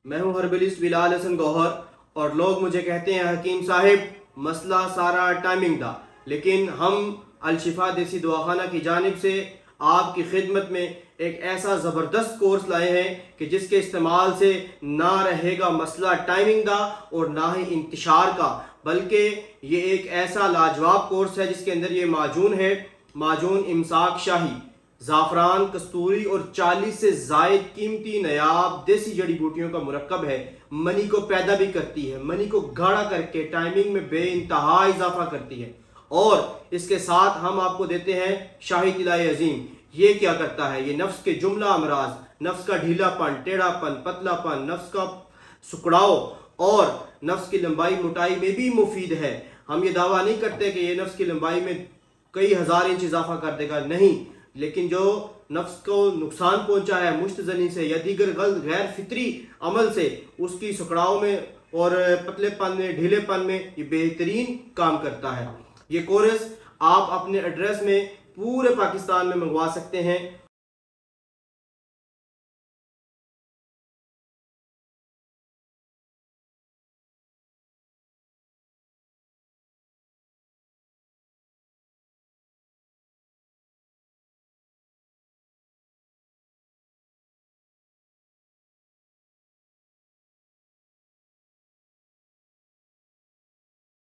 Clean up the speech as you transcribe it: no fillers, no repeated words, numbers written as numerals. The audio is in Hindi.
मैं हूं हर्बलिस्ट बिलाल हसन गौहर और लोग मुझे कहते हैं हकीम साहिब मसला सारा टाइमिंग था। लेकिन हम अलशिफा देसी दवाखाना की जानिब से आपकी खिदमत में एक ऐसा ज़बरदस्त कोर्स लाए हैं कि जिसके इस्तेमाल से ना रहेगा मसला टाइमिंग का और ना ही इंतशार का, बल्कि ये एक ऐसा लाजवाब कोर्स है जिसके अंदर ये माजून है। माजून इमसाक शाही, ज़ाफ़रान, कस्तूरी और 40 से ज़ायद कीमती नायाब देसी जड़ी बूटियों का मुरक्कब है। मनी को पैदा भी करती है, मनी को गाढ़ा करके टाइमिंग में बेइंतहा इजाफा करती है। और इसके साथ हम आपको देते हैं शाही तिलाए अजीम। ये क्या करता है? ये नफ्स के जुमला अमराज, नफ्स का ढीलापन, टेढ़ापन, पतलापन, नफ्स का सुकड़ाव और नफ्स की लंबाई मोटाई में भी मुफीद है। हम ये दावा नहीं करते कि ये नफ्स की लंबाई में कई हज़ार इंच इजाफा कर देगा, नहीं, लेकिन जो नफ्स को नुकसान पहुंचा है मुश्तजनी से या दीगर गैर फितरी अमल से, उसकी सुकड़ाव में और पतलेपन में, ढीलेपन में ये बेहतरीन काम करता है। ये कोर्स आप अपने एड्रेस में पूरे पाकिस्तान में मंगवा सकते हैं।